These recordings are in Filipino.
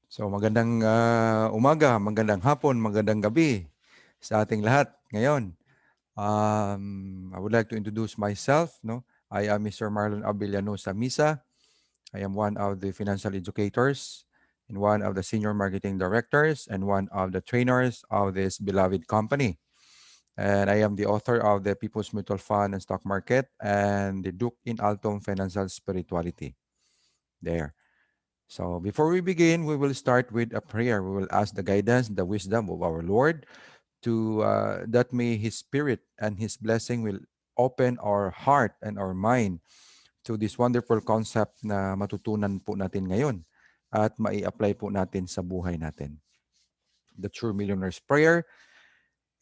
So magandang umaga, magandang hapon, magandang gabi sa ating lahat ngayon. I would like to introduce myself. No, I am Mr. Marlon Abellano Samisa. I am one of the financial educators and one of the senior marketing directors and one of the trainers of this beloved company. And I am the author of the People's Mutual Fund and Stock Market and the Duke in Altum Financial Spirituality. There. So before we begin, we will start with a prayer. We will ask the guidance, the wisdom of our Lord to that may His Spirit and His blessing will open our heart and our mind to this wonderful concept na matutunan po natin ngayon at mai-apply po natin sa buhay natin. The True Millionaire's Prayer.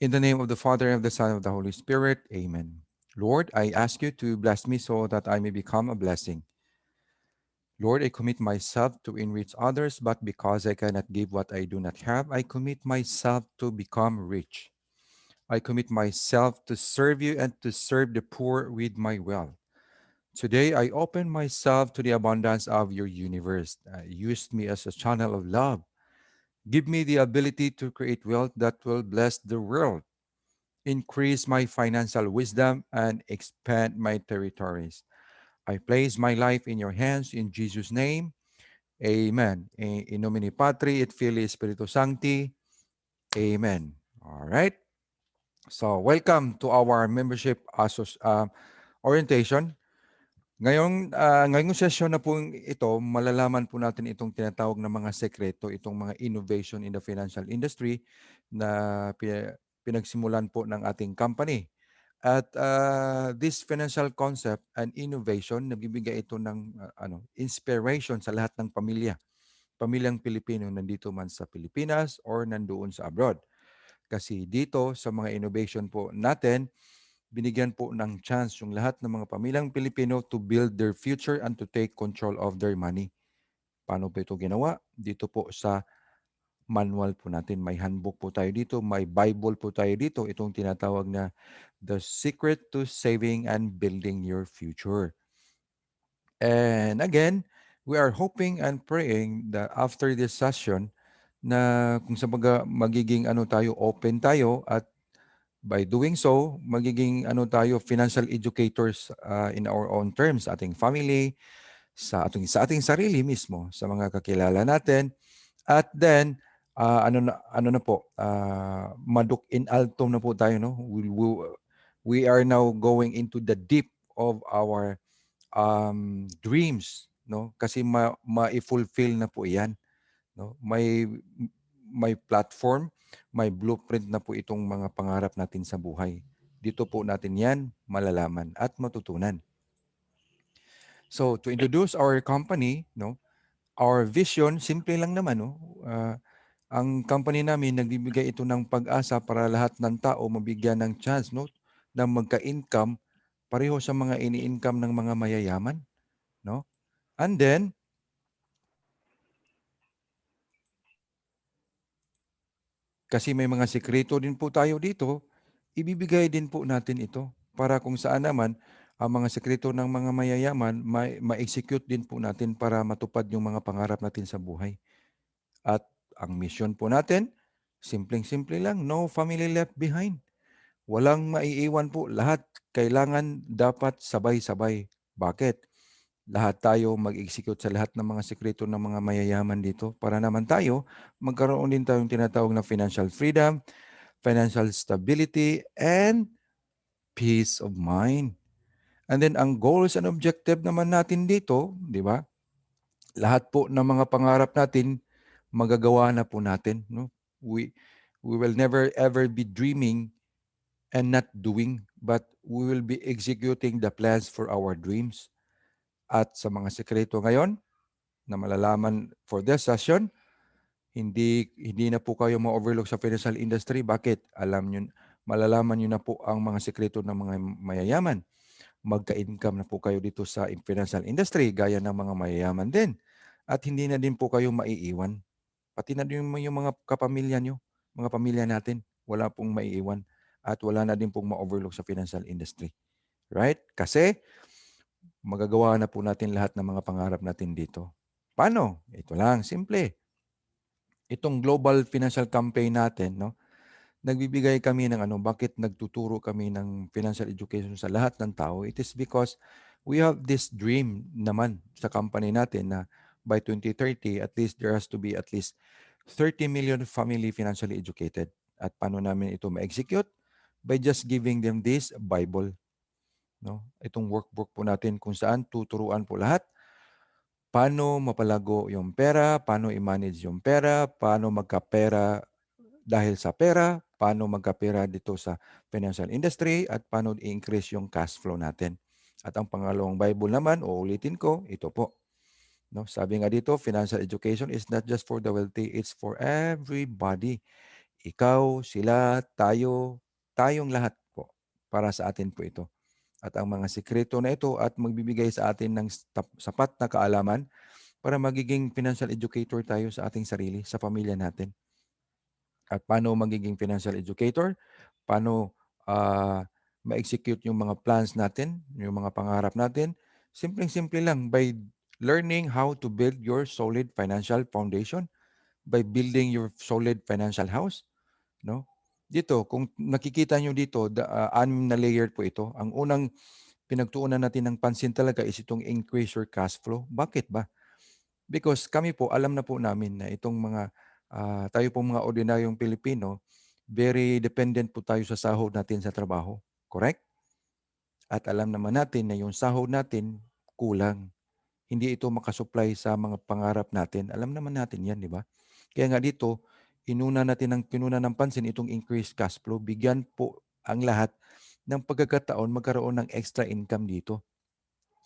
In the name of the Father, and of the Son, and of the Holy Spirit. Amen. Lord, I ask you to bless me so that I may become a blessing. Lord, I commit myself to enrich others, but because I cannot give what I do not have, I commit myself to become rich. I commit myself to serve you and to serve the poor with my wealth. Today, I open myself to the abundance of your universe. Use me as a channel of love. Give me the ability to create wealth that will bless the world. Increase my financial wisdom and expand my territories. I place my life in your hands in Jesus' name. Amen. In nomine Patri et Filii Spiritus Sancti. Amen. All right. So, welcome to our membership orientation. Ngayong session na po ito, malalaman po natin itong tinatawag na mga sekreto, itong mga innovation in the financial industry na pinagsimulan po ng ating company. At this financial concept and innovation, nagbibigay ito ng inspiration sa lahat ng pamilyang Pilipino nandito man sa Pilipinas or nandoon sa abroad. Kasi dito sa mga innovation po natin, binigyan po ng chance yung lahat ng mga pamilyang Pilipino to build their future and to take control of their money. Paano po ito ginawa? Dito po sa manual po natin. May handbook po tayo dito. May Bible po tayo dito. Itong tinatawag na The Secret to Saving and Building Your Future. And again, we are hoping and praying that after this session, na kung sa magiging open tayo at by doing so, magiging financial educators in our own terms, ating family, sa ating sarili mismo, sa mga kakilala natin. At then, maduk in altum na po tayo, no? We are now going into the deep of our dreams, no? Kasi ma-fulfill na po 'yan, no? May platform, may blueprint na po itong mga pangarap natin sa buhay. Dito po natin 'yan malalaman at matutunan. So, to introduce our company, no? Our vision simple lang naman, no? Ang company namin nagbibigay ito ng pag-asa para lahat ng tao mabigyan ng chance, no? Na magka-income pareho sa mga ini-income ng mga mayayaman, no? And then, kasi may mga sikreto din po tayo dito, ibibigay din po natin ito para kung saan naman ang mga sikreto ng mga mayayaman ma-execute din po natin para matupad yung mga pangarap natin sa buhay. At ang mission po natin, simpleng-simple lang, no family left behind. Walang maiiwan po, lahat kailangan dapat sabay-sabay. Bakit? Lahat tayo mag-execute sa lahat ng mga sekreto ng mga mayayaman dito para naman tayo magkaroon din tayong tinatawag na financial freedom, financial stability, and peace of mind. And then ang goals and objective naman natin dito, di ba? Lahat po ng mga pangarap natin, magagawa na po natin. No? We will never ever be dreaming and not doing, but we will be executing the plans for our dreams. At sa mga sekreto ngayon na malalaman for this session, hindi na po kayo ma-overlook sa financial industry. Bakit? Malalaman nyo na po ang mga sekreto ng mga mayayaman. Magka-income na po kayo dito sa financial industry gaya ng mga mayayaman din. At hindi na din po kayo maiiwan. Pati na din yung mga kapamilya nyo, mga pamilya natin, wala pong maiiwan at wala na din pong ma-overlook sa financial industry. Right? Kasi magagawa na po natin lahat ng mga pangarap natin dito. Paano? Ito lang, simple. Itong global financial campaign natin, no? Nagbibigay kami ng bakit nagtuturo kami ng financial education sa lahat ng tao? It is because we have this dream naman sa company natin na by 2030, at least there has to be at least 30 million family financially educated. At paano namin ito ma-execute? By just giving them this Bible. No? Itong workbook po natin kung saan tuturuan po lahat paano mapalago yung pera, paano i-manage yung pera, paano magkapera dahil sa pera, paano magkapera dito sa financial industry, at paano i-increase yung cash flow natin. At ang pangalawang Bible naman, uulitin ko, ito po. No, sabi nga dito, financial education is not just for the wealthy, it's for everybody. Ikaw, sila, tayo, tayong lahat po. Para sa atin po ito. At ang mga sikreto na ito at magbibigay sa atin ng sapat na kaalaman para magiging financial educator tayo sa ating sarili, sa pamilya natin. At paano magiging financial educator? Paano ma-execute yung mga plans natin, yung mga pangarap natin? Simpleng-simple lang, by learning how to build your solid financial foundation, by building your solid financial house. No? Dito, kung nakikita nyo dito, 6 na layer po ito. Ang unang pinagtuunan natin ng pansin talaga is itong increase your cash flow. Bakit ba? Because kami po, alam na po namin na itong mga, tayo pong mga ordinaryong Pilipino, very dependent po tayo sa sahod natin sa trabaho. Correct? At alam naman natin na yung sahod natin kulang. Hindi ito makasupply sa mga pangarap natin. Alam naman natin yan, di ba? Kaya nga dito, pinuna ng pansin itong increased cash flow. Bigyan po ang lahat ng pagkakataon magkaroon ng extra income dito.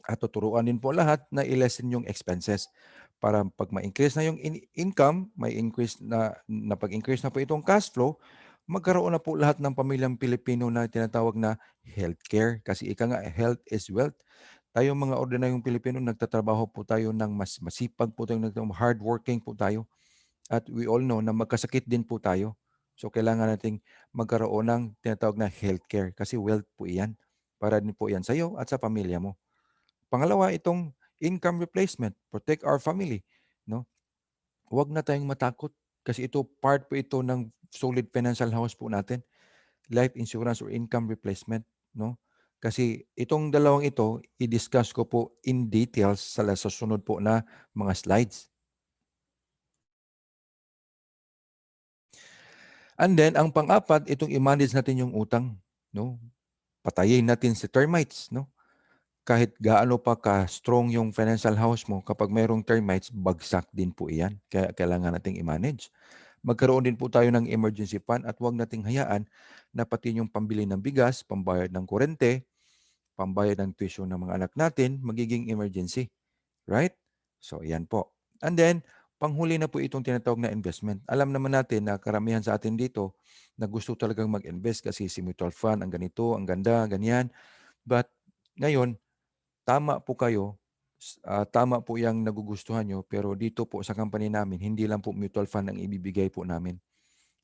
At tuturuan din po lahat na i-lessen yung expenses para pag ma-increase na yung income, may increase na pag-increase na po itong cash flow, magkaroon na po lahat ng pamilyang Pilipino na tinatawag na healthcare. Kasi ika nga, health is wealth. Tayong mga ordinaryong Pilipino, nagtatrabaho po tayo ng mas masipag po tayo, hardworking po tayo. At we all know na magkasakit din po tayo. So kailangan nating magkaroon ng tinatawag na healthcare kasi wealth po iyan. Para din po yan sa iyo at sa pamilya mo. Pangalawa, itong income replacement, protect our family, no? Huwag na tayong matakot kasi ito part po ito ng solid financial house po natin, life insurance or income replacement, no? Kasi itong dalawang ito, i-discuss ko po in details sa susunod po na mga slides. And then ang pang-apat, itong i-manage natin yung utang, no? Patayin natin si termites, no? Kahit gaano pa ka-strong yung financial house mo, kapag mayroong termites, bagsak din po iyan. Kaya kailangan nating i-manage. Magkaroon din po tayo ng emergency fund at huwag nating hayaan na pati yung pambili ng bigas, pambayad ng kurente, pambayad ng tuition ng mga anak natin, magiging emergency. Right? So, yan po. And then, panghuli na po itong tinatawag na investment. Alam naman natin na karamihan sa atin dito na gusto talagang mag-invest kasi si mutual fund, ang ganito, ang ganda, ganyan. But ngayon, tama po kayo, tama po yung nagugustuhan nyo, pero dito po sa company namin, hindi lang po mutual fund ang ibibigay po namin.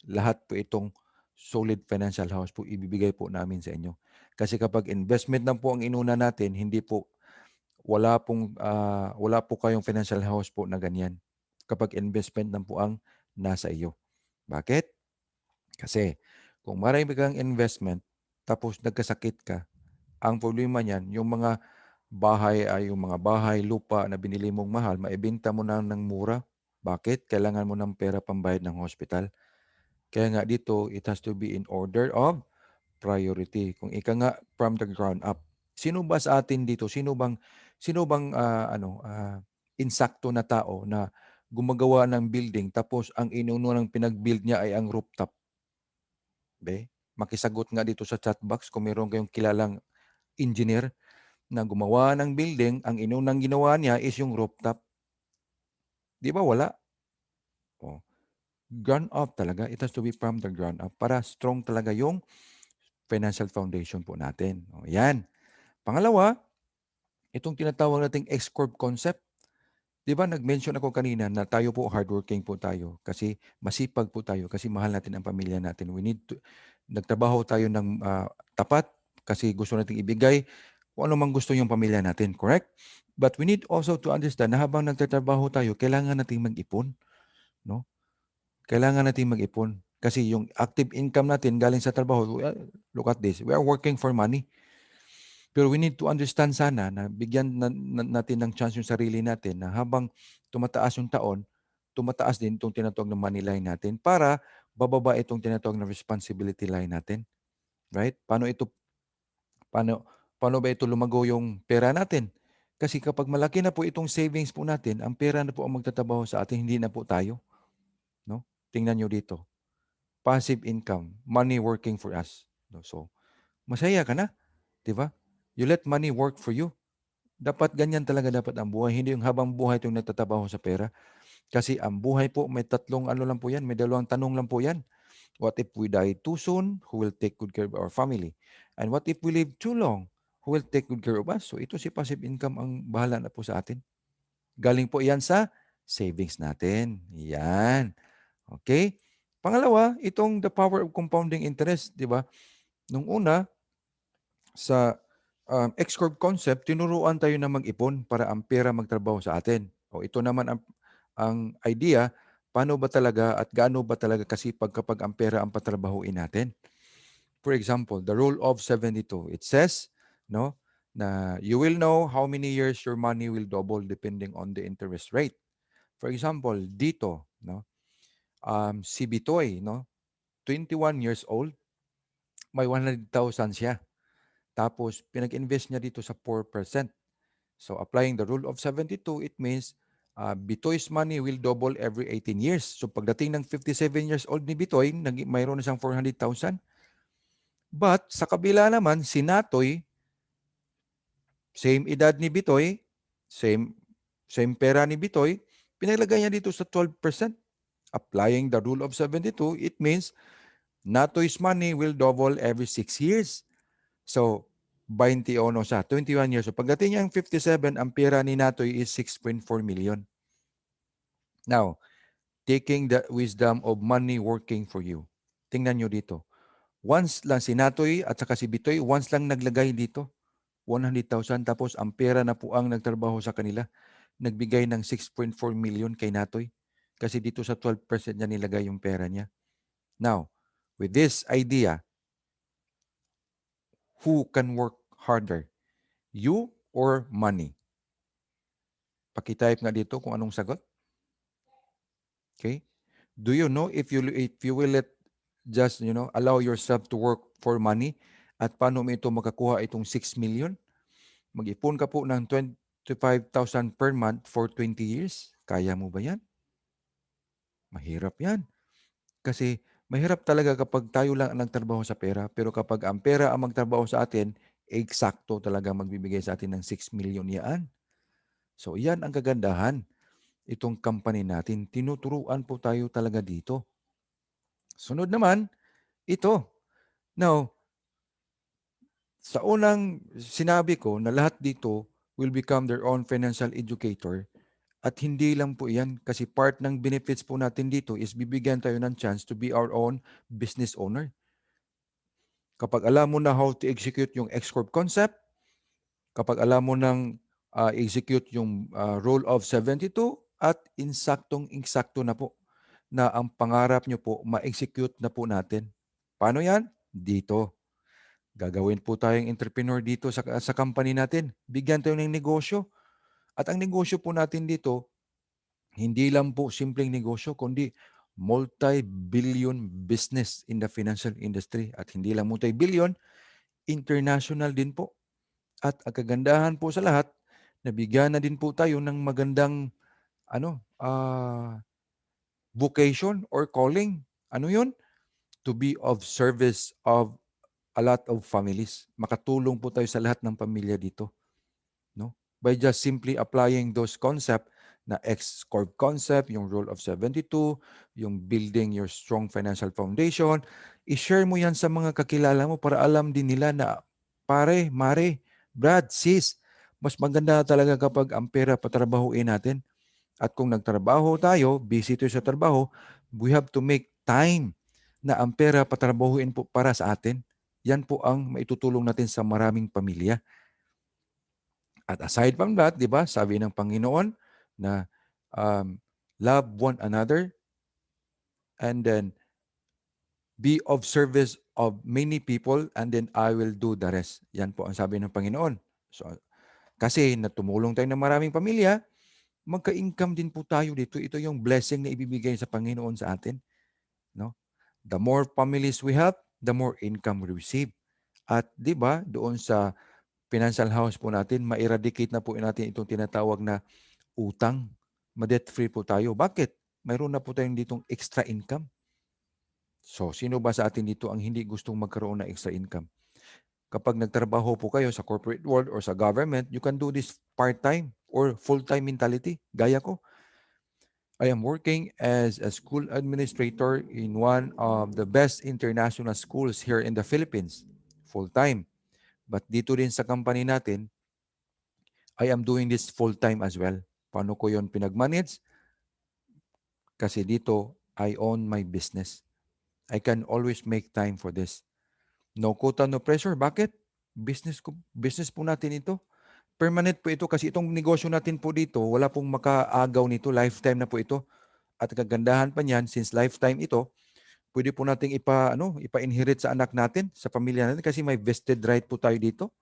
Lahat po itong solid financial house po ibibigay po namin sa inyo. Kasi kapag investment na po ang inuna natin, hindi po, wala po kayong financial house po na ganyan. Kapag investment na po ang nasa iyo. Bakit? Kasi kung marami kang investment, tapos nagkasakit ka, ang problema niyan, yung mga bahay, lupa na binili mong mahal, maibenta mo na ng mura. Bakit? Kailangan mo ng pera pambayad ng hospital. Kaya nga dito, it has to be in order of priority. Kung ika nga from the ground up. Sino ba sa atin dito? Sino bang insakto na tao na gumagawa ng building tapos ang inuno ng pinag-build niya ay ang rooftop? Makisagot nga dito sa chat box kung meron kayong kilalang engineer na gumawa ng building, ang inunang ginawa niya is yung rooftop. Di ba wala? Oh. Ground up talaga. It has to be from the ground up para strong talaga yung financial foundation po natin. O, yan. Pangalawa, itong tinatawag nating X-Corp concept. Di ba nag-mention ako kanina na tayo po hardworking po tayo kasi masipag po tayo kasi mahal natin ang pamilya natin. Nagtrabaho tayo ng tapat kasi gusto nating ibigay kung ano mang gusto yung pamilya natin. Correct? But we need also to understand na habang nagtatrabaho tayo, kailangan nating mag-ipon. No? kailangan natin mag-ipon. Kasi yung active income natin galing sa trabaho, look at this, we are working for money. Pero we need to understand sana na bigyan natin ng chance yung sarili natin na habang tumataas yung taon, tumataas din itong tinatawag na money line natin para bababa itong tinatawag na responsibility line natin. Right? Paano ba ito lumago yung pera natin? Kasi kapag malaki na po itong savings po natin, ang pera na po ang magtatrabaho sa atin, hindi na po tayo. No? Tingnan nyo dito. Passive income, money working for us. No? So, masaya ka na. Di ba? You let money work for you. Dapat ganyan talaga dapat ang buhay. Hindi yung habang buhay itong nagtatrabaho sa pera. Kasi ang buhay po, may tatlong ano lang po yan, may dalawang tanong lang po yan. What if we die too soon? Who will take good care of our family? And what if we live too long? Who will take good care of us? So ito si passive income ang bahala na po sa atin. Galing po yan sa savings natin. Yan. Okay? Pangalawa, itong the power of compounding interest, di ba? Nung una, sa X-Corp concept, tinuruan tayo na mag-ipon para ang pera magtrabaho sa atin. O ito naman ang idea, paano ba talaga at gaano ba talaga kasipag kapag ang pera ang patrabahuin natin. For example, the rule of 72. It says, no, na you will know how many years your money will double depending on the interest rate. For example, dito, no, si Bitoy, no, 21 years old, may 100,000 siya. Tapos, pinag-invest niya dito sa 4%. So, applying the rule of 72, it means Bitoy's money will double every 18 years. So, pagdating ng 57 years old ni Bitoy, mayroon na siyang 400,000. But, sa kabila naman, si Natoy, same edad ni Bitoy, same pera ni Bitoy, pinaglagay niya dito sa 12%. Applying the rule of 72, it means Natoy's money will double every 6 years. So, 21 siya, 21 years. So, pagdating niya ng 57, ang pera ni Natoy is 6.4 million. Now, taking the wisdom of money working for you. Tingnan nyo dito. Once lang si Natoy at saka si Bitoy, once lang naglagay dito, 100,000, tapos ang pera na po ang nagtrabaho sa kanila. Nagbigay ng 6.4 million kay Natoy. Kasi dito sa 12% niya nilagay yung pera niya. Now, with this idea, who can work harder? You or money? Paki-type nga dito kung anong sagot. Okay? Do you know if you will let just, allow yourself to work for money at paano mo ito makakuha itong 6 million? Mag-ipon ka po ng 25,000 per month for 20 years. Kaya mo ba yan? Mahirap yan. Kasi mahirap talaga kapag tayo lang ang nagtrabaho sa pera, pero kapag ang pera ang magtrabaho sa atin, eksakto talaga magbibigay sa atin ng 6 million yan. So, yan ang kagandahan. Itong company natin, tinuturuan po tayo talaga dito. Sunod naman, ito. Now, sa unang sinabi ko na lahat dito will become their own financial educator at hindi lang po yan kasi part ng benefits po natin dito is bibigyan tayo ng chance to be our own business owner. Kapag alam mo na how to execute yung X-Corp concept, kapag alam mo nang execute yung rule of 72 at insaktong-insakto na po na ang pangarap nyo po ma-execute na po natin. Paano yan? Dito. Gagawin po tayong entrepreneur dito sa company natin. Bigyan tayo ng negosyo. At ang negosyo po natin dito, hindi lang po simpleng negosyo, kundi multi-billion business in the financial industry. At hindi lang multi-billion, international din po. At ang kagandahan po sa lahat, nabigyan na din po tayo ng magandang vocation or calling. Ano yun? To be of service of a lot of families. Makatulong po tayo sa lahat ng pamilya dito. No? By just simply applying those concept na X-Corp concept, yung rule of 72, yung building your strong financial foundation, i-share mo yan sa mga kakilala mo para alam din nila na pare, mare, Brad, sis, mas maganda talaga kapag ang pera patrabahuin natin. At kung nagtrabaho tayo, busy tayo sa trabaho, we have to make time na ang pera patrabahuin po para sa atin. Yan po ang maitutulong natin sa maraming pamilya. At aside from that, di ba, sabi ng Panginoon na love one another and then be of service of many people, and then I will do the rest. Yan po ang sabi ng Panginoon. So, kasi na tumulong tayo ng maraming pamilya, magka-income din po tayo dito. Ito yung blessing na ibibigay sa Panginoon sa atin. No? The more families we help, the more income we receive. At di ba, doon sa financial house po natin, ma-eradicate na po natin itong tinatawag na utang. Ma-debt free po tayo. Bakit? Mayroon na po tayong ditong extra income. So, sino ba sa atin dito ang hindi gustong magkaroon ng extra income? Kapag nagtrabaho po kayo sa corporate world or sa government, you can do this part-time or full-time mentality. Gaya ko. I am working as a school administrator in one of the best international schools here in the Philippines, full-time. But dito din sa company natin, I am doing this full-time as well. Paano ko yon pinag-manage? Kasi dito, I own my business. I can always make time for this. No quota, no pressure. Bakit? Business po natin ito. Permanent po ito kasi itong negosyo natin po dito, wala pong makaagaw nito. Lifetime na po ito. At kagandahan pa niyan, since lifetime ito, pwede po nating ipa-inherit sa anak natin, sa pamilya natin kasi may vested right po tayo dito.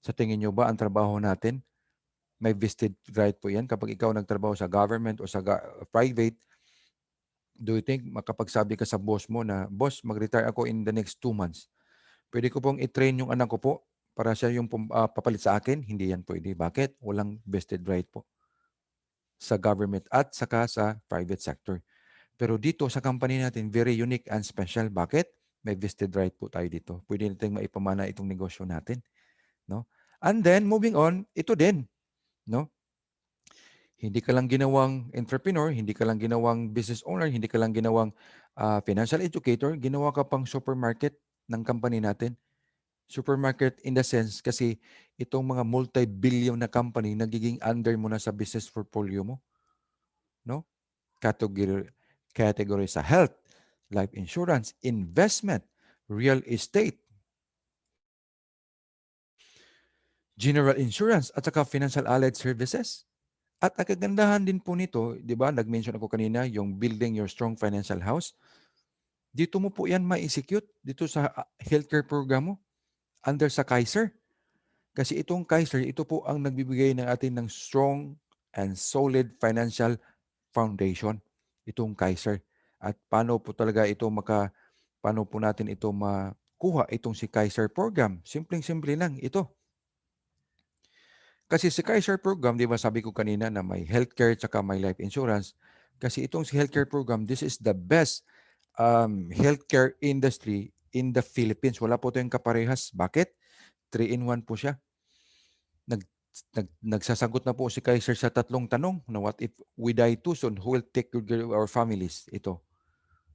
Sa tingin nyo ba ang trabaho natin, may vested right po yan? Kapag ikaw nagtrabaho sa government o sa private, do you think makapagsabi ka sa boss mo na, boss, mag-retire ako in the next 2 months. Pwede ko pong i-train yung anak ko po para siya yung papalit sa akin? Hindi yan pwede. Bakit? Walang vested right po sa government at saka sa private sector. Pero dito sa company natin, very unique and special. Bakit? May vested right po tayo dito. Pwede natin maipamana itong negosyo natin. No? And then, moving on, ito din. No? Hindi ka lang ginawang entrepreneur, hindi ka lang ginawang business owner, hindi ka lang ginawang financial educator, ginawa ka pang supermarket ng company natin. Supermarket in the sense kasi itong mga multi-billion na company nagiging under mo na sa business portfolio mo. No? Category sa health, life insurance, investment, real estate, general insurance, at saka financial allied services. At ang kagandahan din po nito, di ba, nag-mention ako kanina, yung building your strong financial house. Dito mo po yan ma-execute dito sa healthcare program mo under sa Kaiser. Kasi itong Kaiser, ito po ang nagbibigay ng atin ng strong and solid financial foundation. Itong Kaiser. At paano po talaga ito paano po natin ito makuha itong si Kaiser program? Simpleng-simple lang ito. Kasi si Kaiser program, di ba sabi ko kanina na may healthcare tsaka may life insurance. Kasi itong si healthcare program, this is the best healthcare industry in the Philippines. Wala po tayong kaparehas. Bakit? 3-in-1 po siya. Nagsasagot na po si Kaiser sa 3 tanong na what if we die too soon, who will take good care of our families? Ito,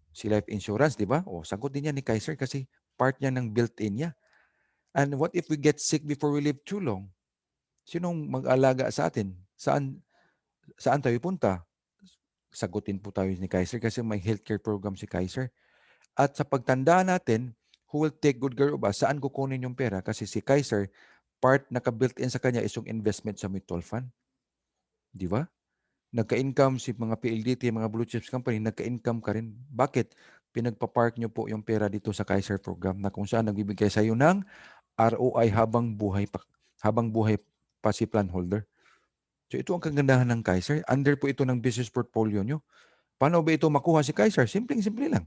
si life insurance, di ba? O, sagot din yan ni Kaiser kasi part niya ng built-in niya. And what if we get sick before we live too long? Sinong mag-alaga sa atin? Saan tayo punta? Sagutin po tayo ni Kaiser kasi may healthcare program si Kaiser. At sa pagtanda natin, who will take good care of us? Saan kukunin yung pera? Kasi si Kaiser, part naka-built-in sa kanya is yung investment sa mutual fund. Di ba? Nagka-income si mga PLDT, mga blue chips company, nagka-income ka rin. Bakit? Pinagpa-park nyo po yung pera dito sa Kaiser program na kung saan nagbibigay sa iyo ng ROI habang buhay pa si plan holder. So ito ang kagandahan ng Kaiser. Under po ito ng business portfolio nyo. Paano ba ito makuha si Kaiser? Simpleng-simple lang.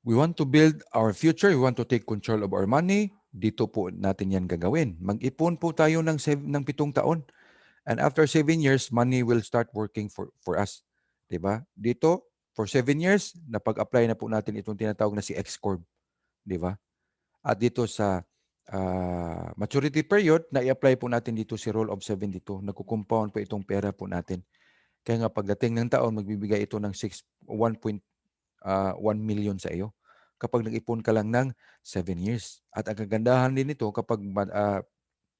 We want to build our future. We want to take control of our money. Dito po natin yan gagawin. Mag-ipon po tayo ng 7 taon. And after 7 years, money will start working for us. Diba? Dito, for 7 years, napag-apply na po natin itong tinatawag na si X-Corp. Diba? At dito sa maturity period, na-i-apply po natin dito si Rule of 72. Nagko-compound po itong pera po natin. Kaya nga pagdating ng taon, magbibigay ito ng 1.1 million sa iyo. Kapag nag-ipon ka lang ng 7 years. At ang kagandahan din nito, kapag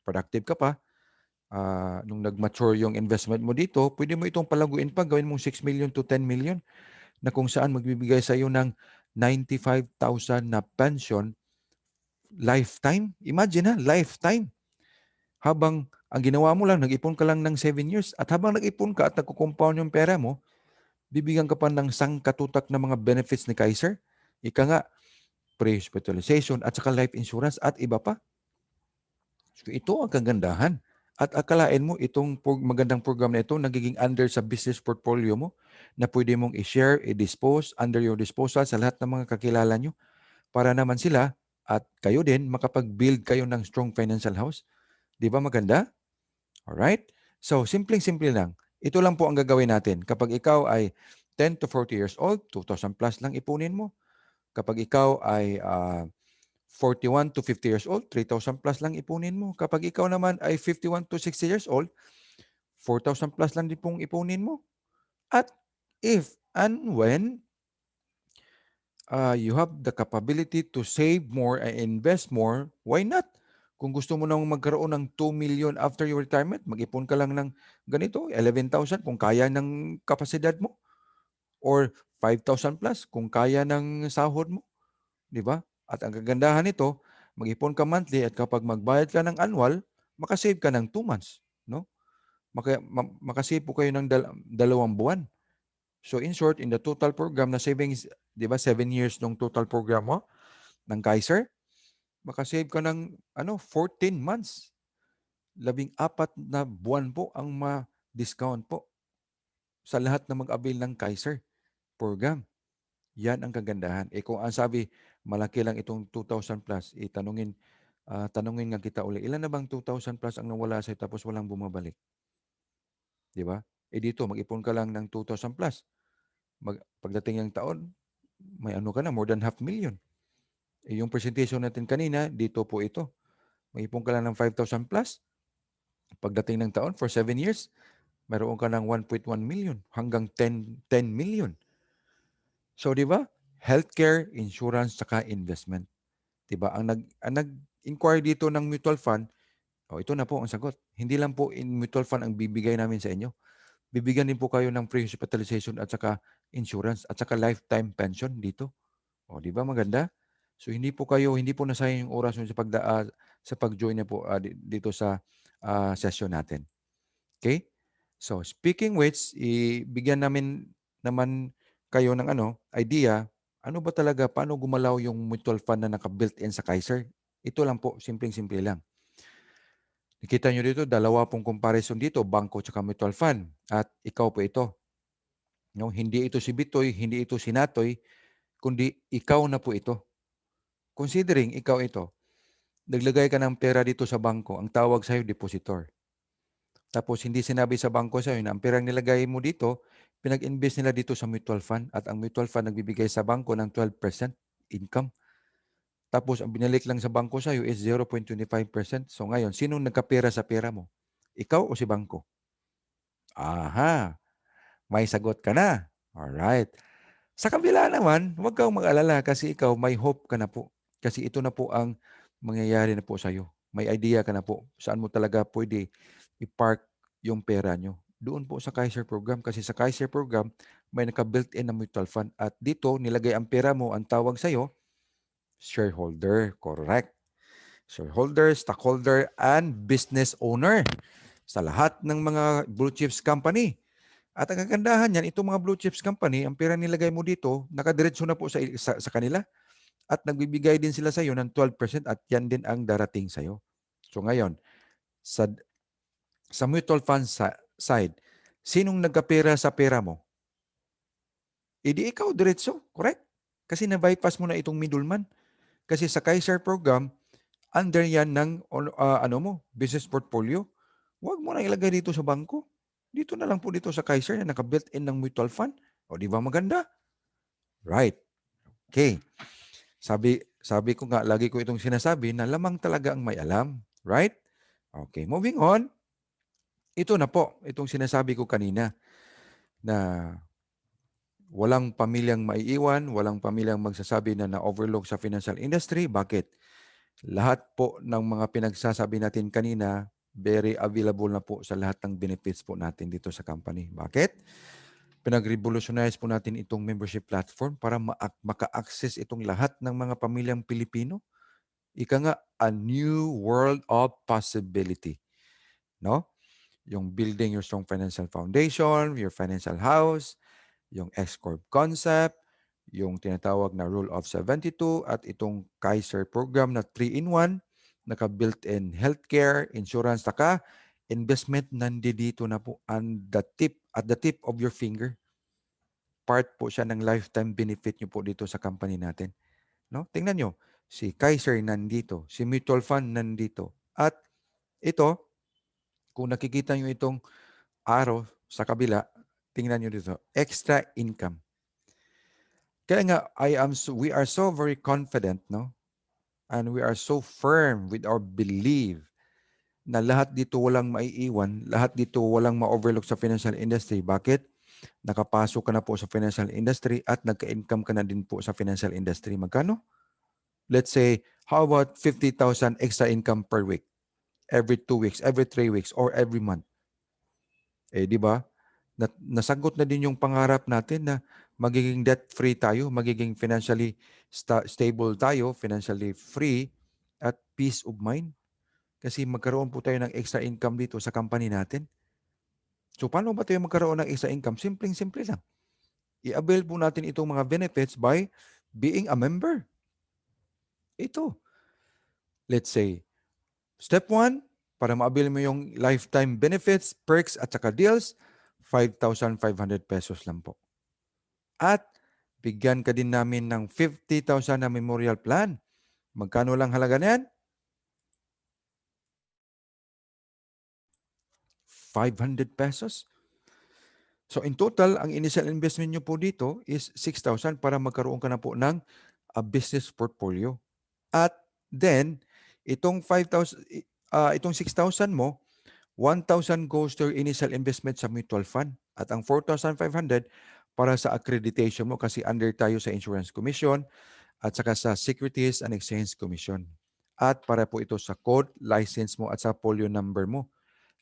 productive ka pa, nung nag-mature yung investment mo dito, pwede mo itong palaguin pa, gawin mong 6 million to 10 million na kung saan magbibigay sa iyo ng 95,000 na pension lifetime. Imagine ha, lifetime. Habang ang ginawa mo lang, nag-ipon ka lang ng 7 years at habang nag-ipon ka at nagko-compound yung pera mo, Bibigyan ka pa ng sangkatutak na mga benefits ni Kaiser. Ika nga, pre-hospitalization at saka life insurance at iba pa. So ito ang kagandahan. At akalain mo itong magandang program na ito nagiging under sa business portfolio mo na pwede mong i-share, i-dispose, under your disposal sa lahat ng mga kakilala nyo para naman sila at kayo din makapag-build kayo ng strong financial house. Di ba maganda? Alright? So, simpleng-simple lang. Ito lang po ang gagawin natin. Kapag ikaw ay 10 to 40 years old, 2,000 plus lang ipunin mo. Kapag ikaw ay 41 to 50 years old, 3,000 plus lang ipunin mo. Kapag ikaw naman ay 51 to 60 years old, 4,000 plus lang din pong ipunin mo. At if and when you have the capability to save more and invest more, why not? Kung gusto mo nang magkaroon ng 2 million after your retirement, mag-ipon ka lang ng ganito, 11,000 kung kaya ng kapasidad mo. Or 5,000 plus kung kaya ng sahod mo. Di ba? At ang kagandahan nito, mag-ipon ka monthly at kapag magbayad ka ng annual, makasave ka ng 2 months. No? Makasave po kayo ng 2 buwan. So in short, in the total program na savings, di ba, 7 years ng total program mo ng Kaiser, makasave ka ng 14 months. 14 na buwan po ang ma-discount po sa lahat na mag-avail ng Kaiser program. Yan ang kagandahan. Kung ang sabi, malaki lang itong 2,000 plus, tanungin nga kita uli, ilan na bang 2,000 plus ang nawala sa'yo tapos walang bumabalik? Di ba? Dito, mag-ipon ka lang ng 2,000 plus. Pagdating ng taon, may ka na, more than 500,000. Yung presentation natin kanina, dito po ito. Mag-ipon ka lang ng 5,000 plus. Pagdating ng taon, for 7 years, mayroon ka ng 1.1 million hanggang 10 million. So, di ba? Healthcare, insurance, saka investment. Di ba? Ang nag-inquire dito ng mutual fund, ito na po ang sagot. Hindi lang po in mutual fund ang bibigay namin sa inyo. Bibigyan din po kayo ng free hospitalization at saka insurance at saka lifetime pension dito. Di ba maganda? So hindi po nasayang yung oras sa sa pag-join na po dito sa session natin. Okay? So speaking which, ibigyan namin naman kayo ng idea, ba talaga, paano gumalaw yung mutual fund na naka-built-in sa Kaiser? Ito lang po, simpleng-simple lang. Nakita nyo dito, dalawa pong comparison dito, bangko at mutual fund. At ikaw po ito. No? Hindi ito si Bitoy, hindi ito si Natoy, kundi ikaw na po ito. Considering ikaw ito, naglagay ka ng pera dito sa bangko, ang tawag sa'yo depositor. Tapos hindi sinabi sa bangko sa'yo na ang perang nilagay mo dito, pinag-invest nila dito sa mutual fund at ang mutual fund nagbibigay sa bangko ng 12% income. Tapos ang binalik lang sa bangko sa'yo is 0.25%. So ngayon, sinong nagkapera sa pera mo? Ikaw o si bangko? Aha, may sagot ka na. Alright. Sa kabila naman, huwag kang mag-alala kasi ikaw may hope ka na po. Kasi ito na po ang mangyayari na po sa'yo. May idea ka na po saan mo talaga pwede i-park yung pera nyo. Doon po sa Kaiser program. Kasi sa Kaiser program, may naka-built-in na mutual fund. At dito, nilagay ang pera mo, ang tawag sa'yo, shareholder. Correct. Shareholder, stockholder, and business owner sa lahat ng mga blue chips company. At ang kagandahan yan, itong mga blue chips company, ang pera nilagay mo dito, nakadiretso na po sa kanila at nagbibigay din sila sa iyo ng 12% at yan din ang darating sa iyo. So ngayon, sa mutual fund side, sinong nagkapera sa pera mo? Di ikaw diretso, correct? Kasi na-bypass mo na itong middleman. Kasi sa Kaiser program, under yan ng business portfolio. Huwag mo na ilagay dito sa bangko. Dito na lang po dito sa Kaiser na naka-built-in ng mutual fund. Di ba maganda? Right. Okay. Sabi ko nga, lagi ko itong sinasabi na lamang talaga ang may alam. Right? Okay. Moving on. Ito na po, itong sinasabi ko kanina na walang pamilyang maiiwan, walang pamilyang magsasabi na na-overlook sa financial industry. Bakit? Lahat po ng mga pinagsasabi natin kanina, very available na po sa lahat ng benefits po natin dito sa company. Bakit? Pinag-revolutionize po natin itong membership platform para maka-access itong lahat ng mga pamilyang Pilipino. Ika nga, a new world of possibility. No? Yung building your strong financial foundation, your financial house, yung S-Corp concept, yung tinatawag na Rule of 72 at itong Kaiser program na 3-in-1, naka-built-in healthcare, insurance, saka investment nandito na po at the tip of your finger. Part po siya ng lifetime benefit nyo po dito sa company natin. No? Tingnan nyo, si Kaiser nandito, si mutual fund nandito. At ito, kung nakikita nyo itong arrow sa kabila, tingnan nyo dito, extra income. Kaya nga, we are so very confident, no? And we are so firm with our belief na lahat dito walang maiiwan, lahat dito walang ma-overlook sa financial industry. Bakit? Nakapasok ka na po sa financial industry at nagka-income ka na din po sa financial industry. Magkano? Let's say, how about 50,000 extra income per week? Every 2 weeks, every 3 weeks, or every month? Di ba? Nasagot na din yung pangarap natin na magiging debt-free tayo, magiging financially stable tayo, financially free, at peace of mind. Kasi magkaroon po tayo ng extra income dito sa company natin. So, paano ba tayo magkaroon ng extra income? Simpleng-simple lang. I-avail po natin itong mga benefits by being a member. Ito. Let's say, step 1, para ma-avail mo yung lifetime benefits, perks, at saka deals, 5,500 pesos lang po. At bigyan ka din namin ng 50,000 na memorial plan. Magkano lang halaga niyan? 500 pesos. So in total, ang initial investment nyo po dito is 6,000 para magkaroon ka na po ng business portfolio. At then, itong 6,000 mo, 1,000 goes to your initial investment sa mutual fund. At ang 4,500 para sa accreditation mo kasi under tayo sa Insurance Commission at saka sa Securities and Exchange Commission. At para po ito sa code, license mo at sa polio number mo,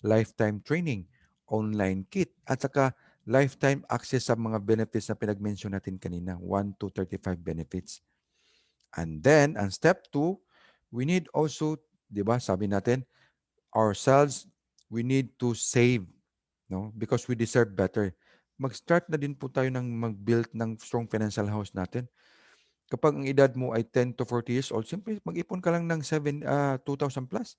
lifetime training, online kit, at saka lifetime access sa mga benefits na pinag-mention natin kanina, 1 to 35 benefits. And then, ang step 2, we need also, di ba, sabi natin, ourselves, we need to save, no? Because we deserve better. Mag-start na din po tayo ng mag-build ng strong financial house natin. Kapag ang edad mo ay 10 to 40 years old, simply mag-ipon ka lang ng 2,000 plus.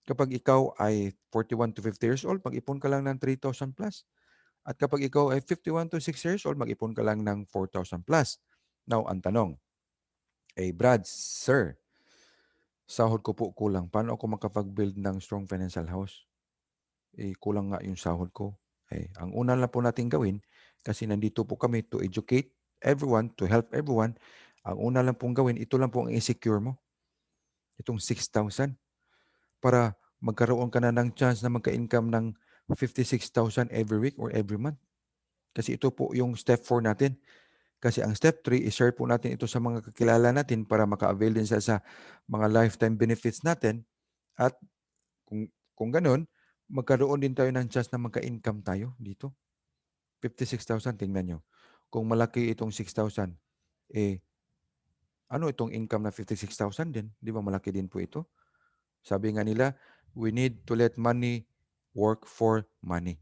Kapag ikaw ay 41 to 50 years old, mag-ipon ka lang ng 3,000 plus. At kapag ikaw ay 51 to 60 years old, mag-ipon ka lang ng 4,000 plus. Now, ang tanong, Brad, sir, sahod ko po kulang. Paano ako makapag-build ng strong financial house? Kulang nga yung sahod ko. Ang una lang po natin gawin, kasi nandito po kami to educate everyone, to help everyone, ang una lang pong gawin, ito lang po ang i-secure mo. Itong 6,000 para magkaroon ka na ng chance na magka-income ng 56,000 every week or every month. Kasi ito po yung step 4 natin. Kasi ang step 3, i-share po natin ito sa mga kakilala natin para maka-avail din sa mga lifetime benefits natin. At kung ganun, magkaroon din tayo ng chance na magka-income tayo dito. 56,000, tingnan nyo. Kung malaki itong 6,000, ano itong income na 56,000 din? Di ba malaki din po ito? Sabi nga nila, we need to let money work for money.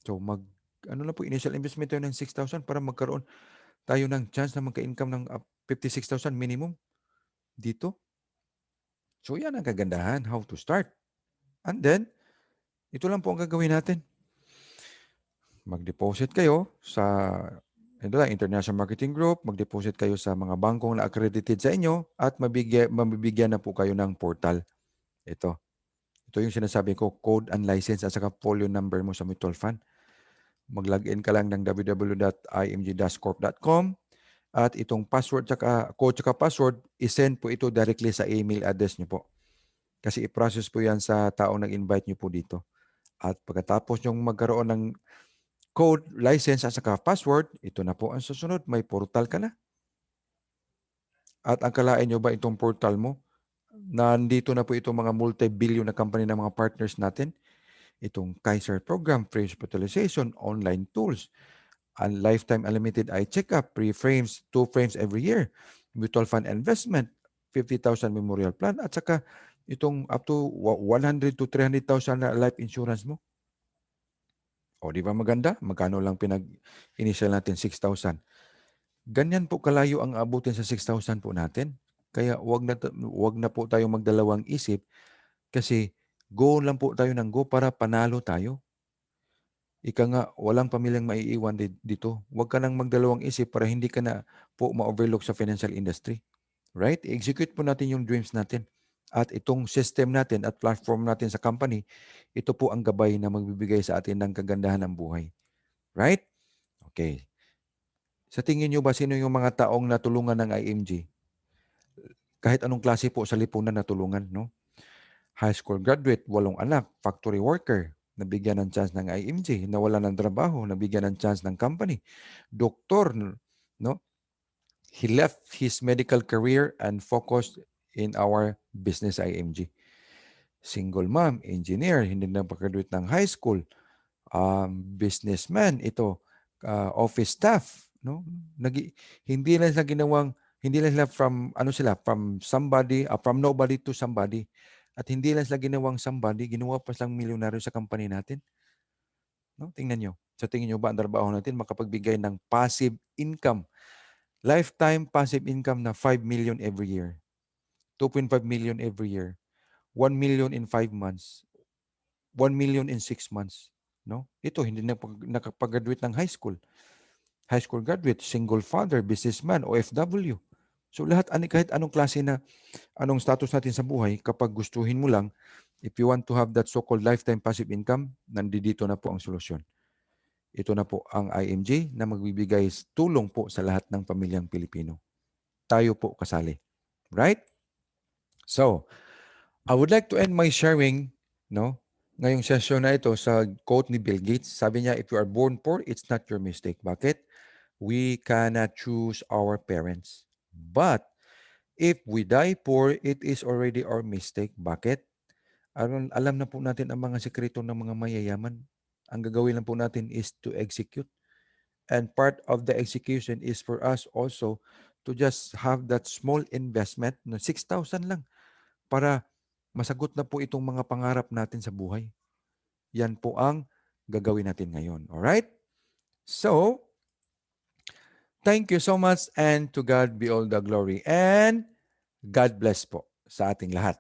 So ano lang po, initial investment tayo ng 6,000 para magkaroon tayo ng chance na magka-income ng 56,000 minimum dito. So yan ang kagandahan, how to start. And then, ito lang po ang gagawin natin. Mag-deposit kayo sa International Marketing Group, mag-deposit kayo sa mga bangkong na accredited sa inyo at mabibigyan na po kayo ng portal. Ito yung sinasabi ko, code and license at saka folio number mo sa mutual fund. Mag-login ka lang ng www.img-corp.com at itong password code tsaka password, isend po ito directly sa email address nyo po. Kasi i-process po yan sa taong nag-invite nyo po dito. At pagkatapos nyong magkaroon ng code, license at saka password, ito na po ang susunod. May portal ka na. At ang kalain nyo ba itong portal mo? Nandito na po itong mga multi-billion na company ng mga partners natin. Itong Kaiser program, free hospitalization, online tools, and lifetime unlimited eye checkup, free frames, 2 frames every year, mutual fund investment, 50,000 memorial plan, at saka itong up to 100 to 300,000 na life insurance mo. O, di ba maganda? Magkano lang initial natin? 6,000. Ganyan po kalayo ang abutin sa 6,000 po natin. Kaya wag na po tayo magdalawang isip kasi go lang po tayo ng go para panalo tayo. Ika nga, walang pamilyang maiiwan dito. Huwag ka nang magdalawang isip para hindi ka na po ma-overlook sa financial industry. Right? Execute po natin yung dreams natin. At itong system natin at platform natin sa company, ito po ang gabay na magbibigay sa atin ng kagandahan ng buhay. Right? Okay. Sa tingin nyo ba, sino yung mga taong natulungan ng IMG? Kahit anong klase po sa lipunan natulungan, no? High school graduate, 8 anak, factory worker, nabigyan ng chance ng IMG, nawala ng trabaho, nabigyan ng chance ng company. Doktor, no? He left his medical career and focused in our business IMG. Single mom, engineer, hindi na pag-graduate ng high school. Businessman, ito, office staff, no? Hindi lang sila from somebody, from nobody to somebody. At hindi lang sila ginawang somebody, ginawa pa silang milyonaryo sa company natin. No? Tingnan nyo. Sa tingin nyo ba ang trabaho natin makapagbigay ng passive income? Lifetime passive income na 5 million every year. 2.5 million every year. 1 million in 5 months. 1 million in 6 months. No? Ito, hindi na nakapag-graduate ng high school. High school graduate, single father, businessman, OFW. So lahat, kahit anong klase na, anong status natin sa buhay, kapag gustuhin mo lang, if you want to have that so-called lifetime passive income, nandito na po ang solusyon. Ito na po ang IMG na magbibigay tulong po sa lahat ng pamilyang Pilipino. Tayo po kasali. Right? So, I would like to end my sharing, no, ngayong session na ito sa quote ni Bill Gates. Sabi niya, if you are born poor, it's not your mistake. Bakit? We cannot choose our parents. But if we die poor, it is already our mistake. Bakit? Alam na po natin ang mga sekreto ng mga mayayaman. Ang gagawin lang po natin is to execute. And part of the execution is for us also to just have that small investment, no, 6,000 lang, para masagot na po itong mga pangarap natin sa buhay. Yan po ang gagawin natin ngayon. Alright? So, thank you so much and to God be all the glory. And God bless po sa ating lahat.